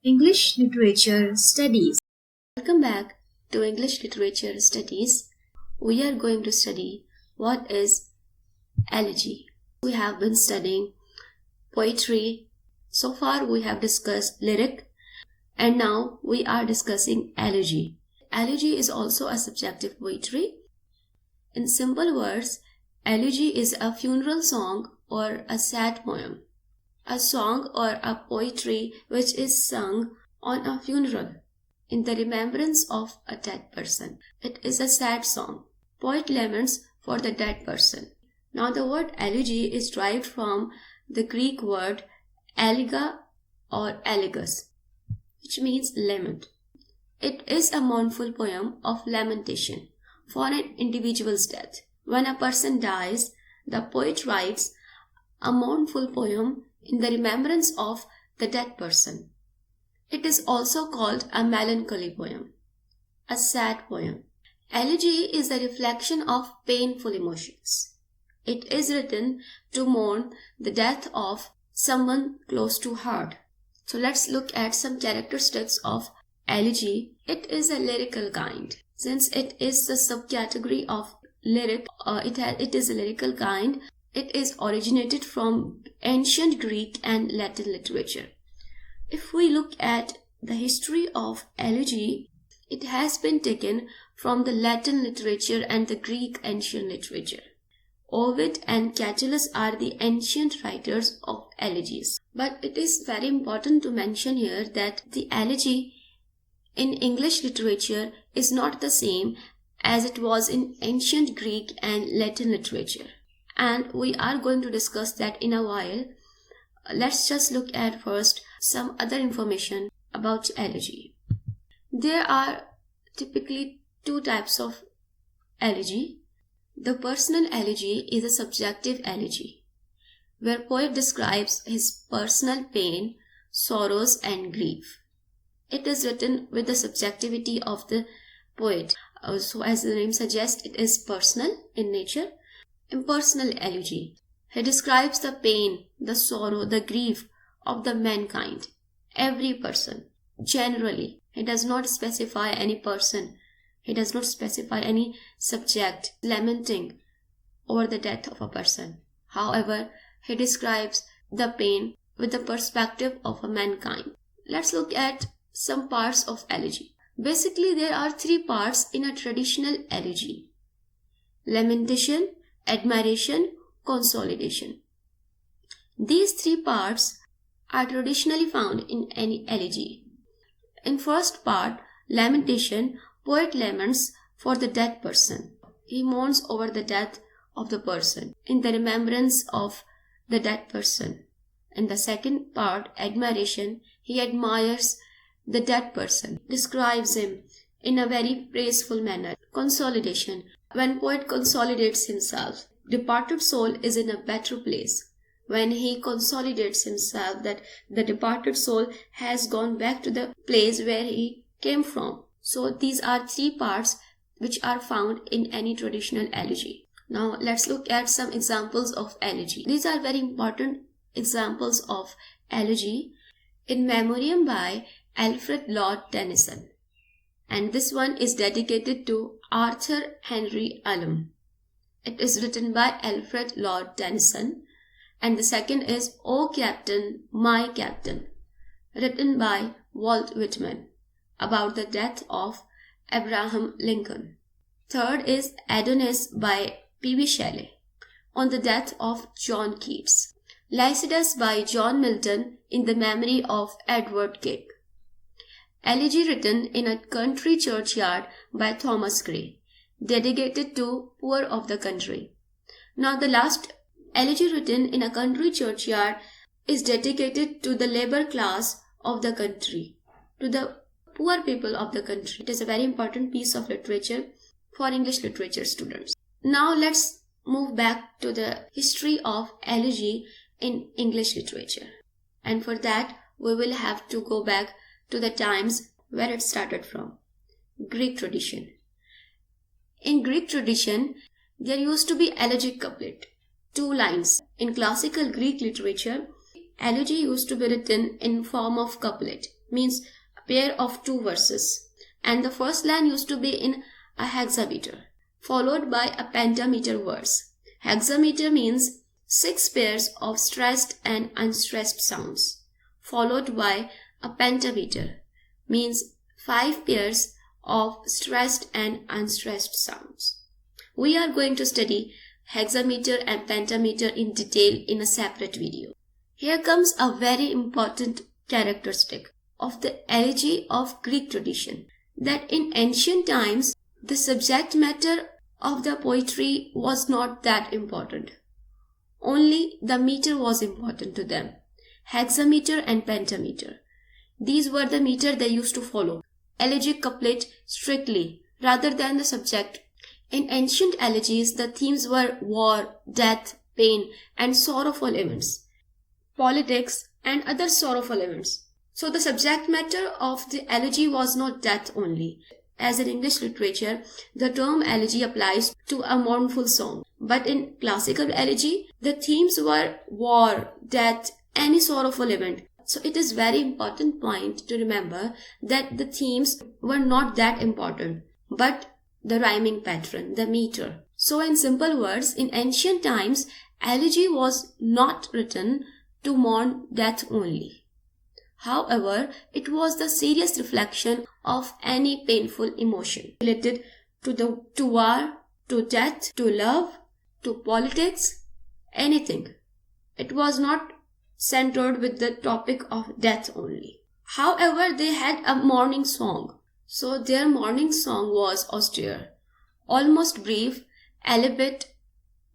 English Literature Studies. Welcome back to English Literature Studies. We are going to study what is elegy. We have been studying poetry. So far we have discussed lyric and now we are discussing elegy. Elegy is also a subjective poetry. In simple words, elegy is a funeral song or a sad poem. A song or a poetry which is sung on a funeral in the remembrance of a dead person. It is a sad song. Poet laments for the dead person. Now the word elegy is derived from the Greek word elega or elegus, which means lament. It is a mournful poem of lamentation for an individual's death. When a person dies, the poet writes a mournful poem in the remembrance of the dead person. It is also called a melancholy poem, a sad poem. Elegy is a reflection of painful emotions. It is written to mourn the death of someone close to heart. So let's look at some characteristics of elegy. It is a lyrical kind. Since it is the subcategory of lyric, it is a lyrical kind. It is originated from ancient Greek and Latin literature. If we look at the history of elegy, it has been taken from the Latin literature and the Greek ancient literature. Ovid and Catullus are the ancient writers of elegies. But it is very important to mention here that the elegy in English literature is not the same as it was in ancient Greek and Latin literature. And we are going to discuss that in a while. Let's just look at first some other information about elegy. There are typically two types of elegy. The personal elegy is a subjective elegy, where poet describes his personal pain, sorrows and grief. It is written with the subjectivity of the poet. So as the name suggests, it is personal in nature. Impersonal elegy. He describes the pain, the sorrow, the grief of the mankind, every person, generally. He does not specify any person. He does not specify any subject lamenting over the death of a person. However, he describes the pain with the perspective of a mankind. Let's look at some parts of elegy. Basically, there are three parts in a traditional elegy: lamentation, admiration, consolidation. These three parts are traditionally found in any elegy. In first part, lamentation, poet laments for the dead person. He mourns over the death of the person in the remembrance of the dead person. In the second part, admiration, he admires the dead person, describes him in a very praiseful manner. Consolidation, when poet consolidates himself, departed soul is in a better place. When he consolidates himself, that the departed soul has gone back to the place where he came from. So these are three parts which are found in any traditional elegy. Now let's look at some examples of elegy. These are very important examples of elegy. In Memoriam by Alfred Lord Tennyson. And this one is dedicated to Arthur Henry Allum. It is written by Alfred Lord Tennyson. And the second is O Captain, My Captain, written by Walt Whitman, about the death of Abraham Lincoln. Third is Adonis by P.B. Shelley, on the death of John Keats. Lycidas by John Milton, in the memory of Edward Gig. Elegy written in a country churchyard by Thomas Gray, dedicated to poor of the country. Now the last elegy written in a country churchyard is dedicated to the labor class of the country, to the poor people of the country. It is a very important piece of literature for English literature students. Now let's move back to the history of elegy in English literature. And for that, we will have to go back to the times where it started from. Greek tradition. In Greek tradition, there used to be elegiac couplet, 2 lines. In classical Greek literature, elegy used to be written in form of couplet. means a pair of two verses. And the first line used to be in a hexameter, followed by a pentameter verse. Hexameter means 6 pairs of stressed and unstressed sounds, followed by a pentameter, means 5 pairs of stressed and unstressed sounds. We are going to study hexameter and pentameter in detail in a separate video. Here comes a very important characteristic of the elegy of Greek tradition, that in ancient times the subject matter of the poetry was not that important. Only the meter was important to them. Hexameter and pentameter. These were the meter they used to follow. Elegiac couplet strictly rather than the subject. In ancient elegies, the themes were war, death, pain, and sorrowful events, politics, and other sorrowful events. So the subject matter of the elegy was not death only. As in English literature, the term elegy applies to a mournful song. But in classical elegy, the themes were war, death, any sorrowful event. So it is very important point to remember that the themes were not that important, but the rhyming pattern, the meter. So in simple words, in ancient times, elegy was not written to mourn death only. However, it was the serious reflection of any painful emotion related to war, to death, to love, to politics, anything. It was not centered with the topic of death only. However, they had a mourning song. So their mourning song was austere, almost brief, albeit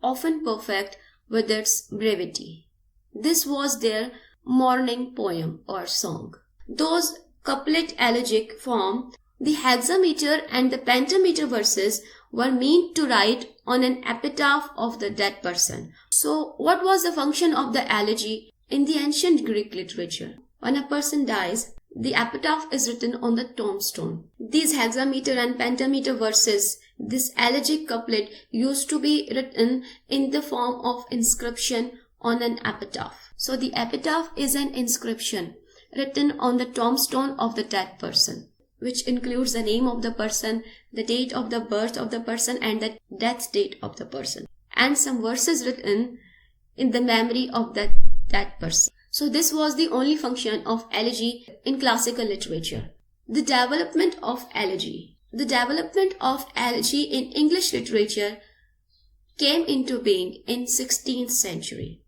often perfect with its brevity. This was their mourning poem or song. Those couplet elegiac form, the hexameter and the pentameter verses were meant to write on an epitaph of the dead person. So what was the function of the elegy in the ancient Greek literature? When a person dies, the epitaph is written on the tombstone. These hexameter and pentameter verses, this elegiac couplet used to be written in the form of inscription on an epitaph. So the epitaph is an inscription written on the tombstone of the dead person, which includes the name of the person, the date of the birth of the person, and the death date of the person, and some verses written in the memory of that person. So this was the only function of elegy in classical literature. The development of elegy. The development of elegy in English literature came into being in 16th century.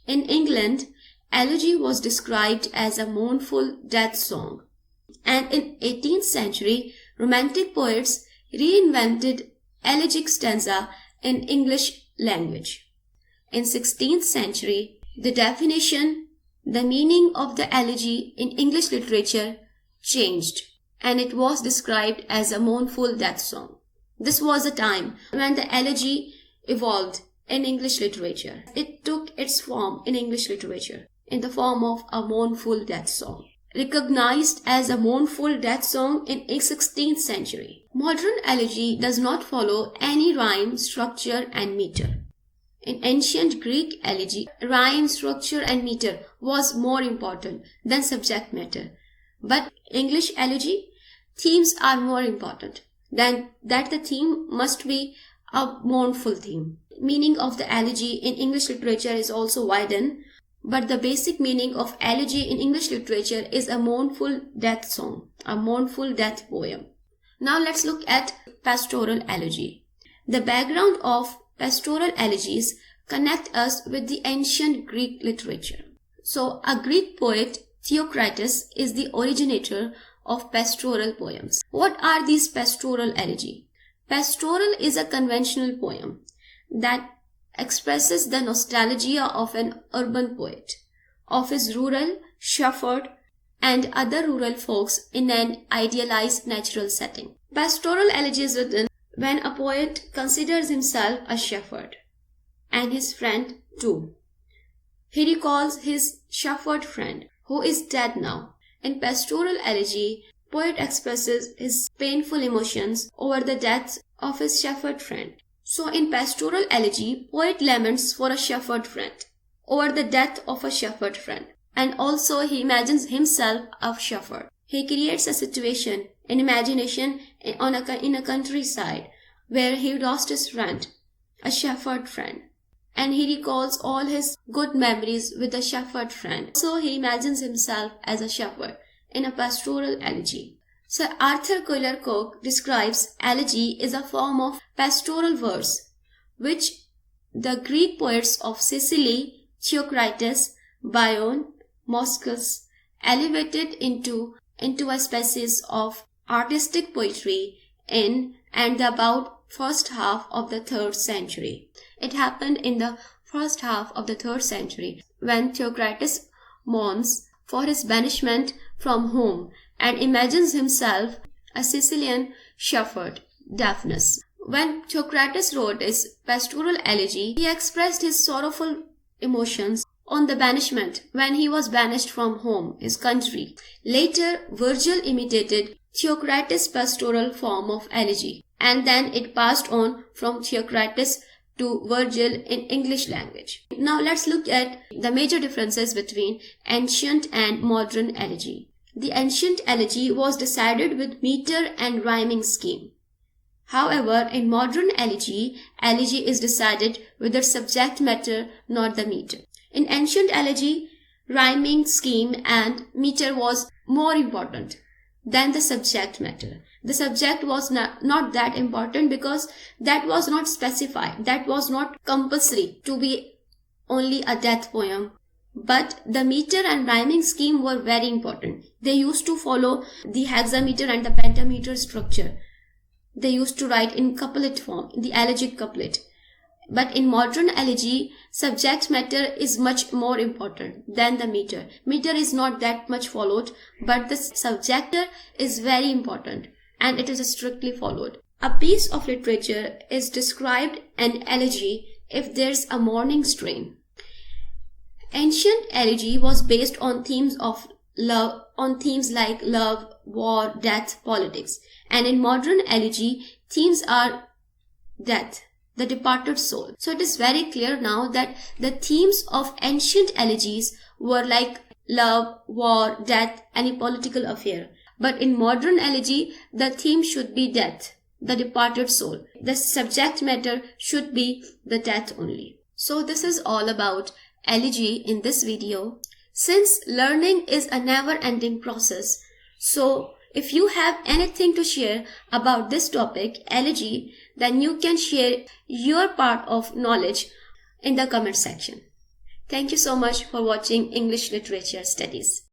In England, elegy was described as a mournful death song. And in 18th century, Romantic poets reinvented elegiac stanza in English language. In 16th century, the definition, the meaning of the elegy in English literature changed, and it was described as a mournful death song. This was a time when the elegy evolved in English literature. It took its form in English literature in the form of a mournful death song, recognized as a mournful death song in 16th century. Modern elegy does not follow any rhyme, structure, and meter. In ancient Greek elegy, rhyme, structure, and meter was more important than subject matter. But English elegy, themes are more important than that. The theme must be a mournful theme. Meaning of the elegy in English literature is also widened, but the basic meaning of elegy in English literature is a mournful death song, a mournful death poem. Now let's look at pastoral elegy. The background of pastoral elegies connect us with the ancient Greek literature. So a Greek poet, Theocritus, is the originator of pastoral poems. What are these pastoral elegy? Pastoral is a conventional poem that expresses the nostalgia of an urban poet, of his rural, shepherd, and other rural folks in an idealized natural setting. Pastoral elegy is written when a poet considers himself a shepherd and his friend too. He recalls his shepherd friend who is dead now. In pastoral elegy, poet expresses his painful emotions over the death of his shepherd friend. So in pastoral elegy, poet laments for a shepherd friend over the death of a shepherd friend. and also he imagines himself a shepherd. He creates a situation in imagination in a countryside where he lost his friend, a shepherd friend, and he recalls all his good memories with the shepherd friend. So he imagines himself as a shepherd in a pastoral elegy. Sir Arthur Conan Coke describes elegy as a form of pastoral verse, which the Greek poets of Sicily, Theocritus, Bion, Moschus, elevated into a species of artistic poetry in and about first half of the 3rd century. It happened in the first half of the 3rd century when Theocritus mourns for his banishment from home and imagines himself a Sicilian shepherd, Daphnis. When Theocritus wrote his Pastoral Elegy, he expressed his sorrowful emotions on the banishment when he was banished from home, his country. Later, Virgil imitated Theocritus' pastoral form of elegy, and then it passed on from Theocritus to Virgil in English language. Now let's look at the major differences between ancient and modern elegy. The ancient elegy was decided with meter and rhyming scheme. However, in modern elegy is decided with the subject matter, not the meter. In ancient elegy, rhyming scheme and meter was more important than the subject matter. The subject was not that important because that was not specified. That was not compulsory to be only a death poem. But the meter and rhyming scheme were very important. They used to follow the hexameter and the pentameter structure. They used to write in couplet form, the elegiac couplet. But in modern elegy, subject matter is much more important than the meter. Meter is not that much followed, but the subject matter is very important and it is strictly followed. A piece of literature is described an elegy if there's a mourning strain. Ancient elegy was based on themes of love, on themes like love, war, death, politics. And in modern elegy, themes are death, the departed soul. So it is very clear now that the themes of ancient elegies were like love, war, death, any political affair. But in modern elegy, the theme should be death, the departed soul. The subject matter should be the death only. So this is all about elegy in this video. Since learning is a never-ending process, so if you have anything to share about this topic, elegy, then you can share your part of knowledge in the comment section. Thank you so much for watching English Literature Studies.